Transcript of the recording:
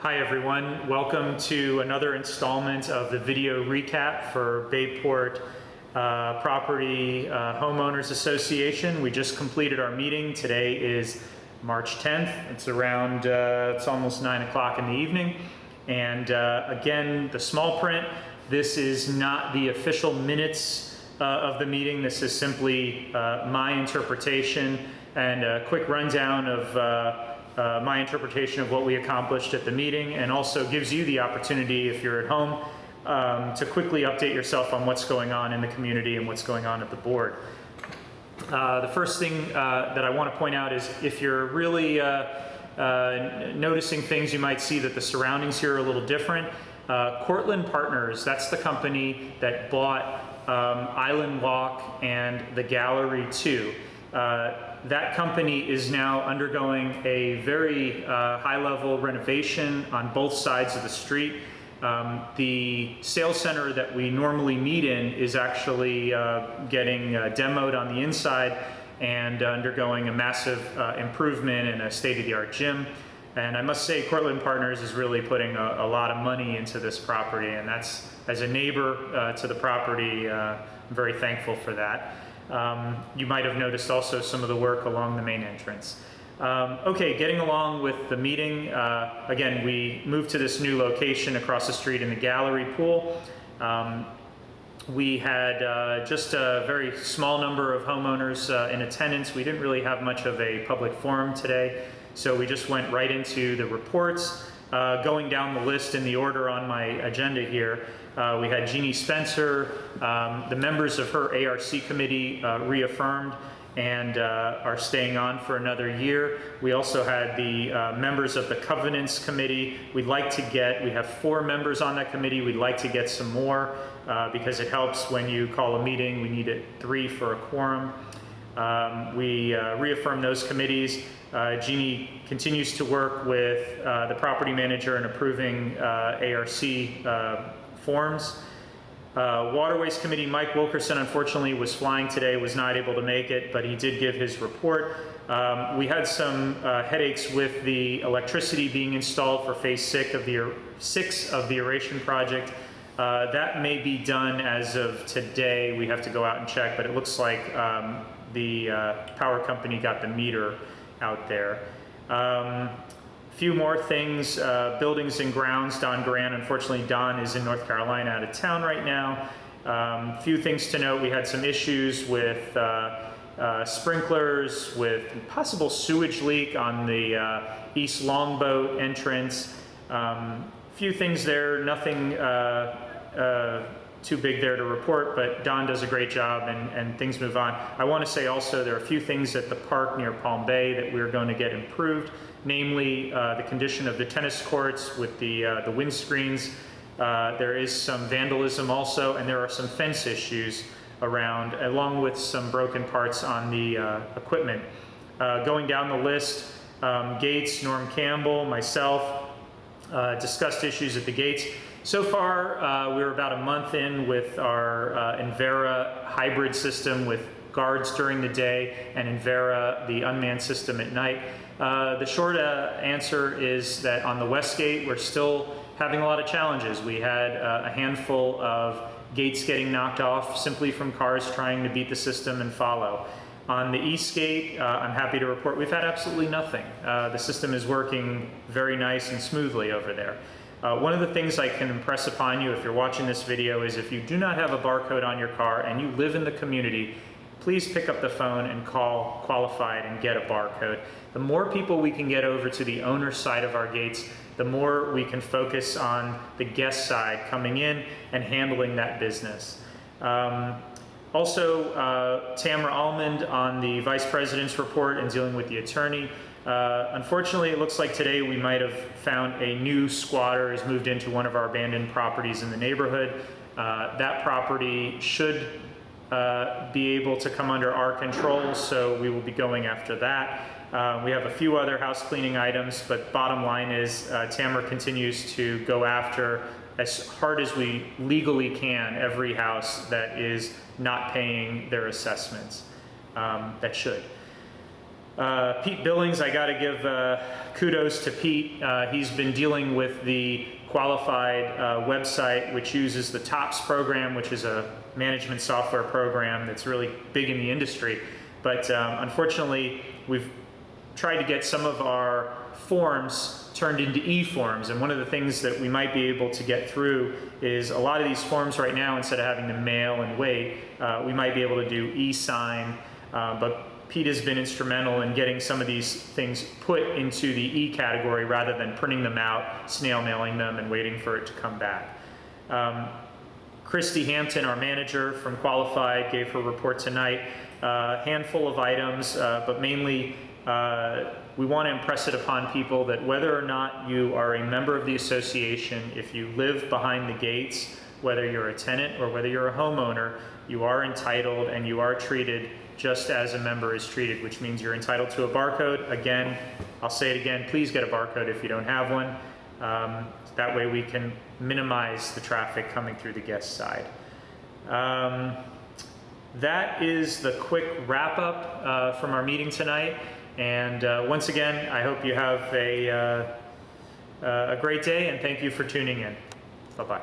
Hi everyone, welcome to another installment of the video recap for Bayport Property Homeowners Association. We just completed our meeting. Today is March 10th. It's around, it's almost 9 o'clock in the evening. And again, the small print, this is not the official minutes of the meeting. This is simply my interpretation and a quick rundown of my interpretation of what we accomplished at the meeting, and also gives you the opportunity, if you're at home, to quickly update yourself on what's going on in the community and what's going on at the board. The first thing that I want to point out is if you're really noticing things, you might see that the surroundings here are a little different. Cortland Partners, that's the company that bought Island Walk and the Gallery 2. That company is now undergoing a very high-level renovation on both sides of the street. The sales center that we normally meet in is actually getting demoed on the inside and undergoing a massive improvement in a state-of-the-art gym. And I must say, Cortland Partners is really putting a lot of money into this property, and that's, as a neighbor to the property, I'm very thankful for that. You might have noticed also some of the work along the main entrance. Okay, getting along with the meeting, again, we moved to this new location across the street in the gallery pool. We had just a very small number of homeowners in attendance. We didn't really have much of a public forum today, so we just went right into the reports. Going down the list in the order on my agenda here, we had Jeannie Spencer, the members of her ARC committee reaffirmed and are staying on for another year. We also had the members of the Covenants Committee. We have 4 members on that committee. We'd like to get some more because it helps when you call a meeting. We need 3 for a quorum. We reaffirmed those committees. Jeannie continues to work with the property manager in approving ARC forms. Waterways Committee, Mike Wilkerson unfortunately was flying today, was not able to make it, but he did give his report. We had some headaches with the electricity being installed for phase 6 of the aeration project. That may be done as of today. We have to go out and check, but it looks like the power company got the meter out there. Few more things, buildings and grounds, Don Grant. Unfortunately, Don is in North Carolina out of town right now. Few things to note, we had some issues with sprinklers, with possible sewage leak on the East Longboat entrance. Few things there, nothing too big there to report, but Don does a great job and things move on. I want to say also there are a few things at the park near Palm Bay that we're going to get improved, namely the condition of the tennis courts with the windscreens. There is some vandalism also, and there are some fence issues around, along with some broken parts on the equipment. Going down the list, Gates, Norm Campbell, myself, discussed issues at the gates. So far, we're about a month in with our Envera hybrid system with guards during the day and Envera, the unmanned system, at night. The short answer is that on the West Gate, we're still having a lot of challenges. We had a handful of gates getting knocked off simply from cars trying to beat the system and follow. On the East Gate, I'm happy to report we've had absolutely nothing. The system is working very nice and smoothly over there. One of the things I can impress upon you if you're watching this video is if you do not have a barcode on your car and you live in the community, please pick up the phone and call Qualified and get a barcode. The more people we can get over to the owner side of our gates, the more we can focus on the guest side coming in and handling that business. Also, Tamara Almond on the Vice President's report and dealing with the attorney. Unfortunately, it looks like today we might have found a new squatter has moved into one of our abandoned properties in the neighborhood. That property should be able to come under our control, so we will be going after that. We have a few other house cleaning items, but bottom line is Tamara continues to go after as hard as we legally can every house that is not paying their assessments that should. Pete Billings, I got to give kudos to Pete. He's been dealing with the qualified website, which uses the TOPS program, which is a management software program that's really big in the industry. But unfortunately, we've tried to get some of our forms turned into e-forms, and one of the things that we might be able to get through is a lot of these forms right now, instead of having to mail and wait, we might be able to do e-sign, but Pete has been instrumental in getting some of these things put into the E category rather than printing them out, snail mailing them, and waiting for it to come back. Christy Hampton, our manager from Qualified, gave her report tonight. Handful of items, but mainly we want to impress it upon people that whether or not you are a member of the association, if you live behind the gates, whether you're a tenant or whether you're a homeowner, you are entitled and you are treated just as a member is treated, which means you're entitled to a barcode. Again, I'll say it again, please get a barcode if you don't have one. That way we can minimize the traffic coming through the guest side. That is the quick wrap up from our meeting tonight. And once again, I hope you have a great day, and thank you for tuning in. Bye-bye.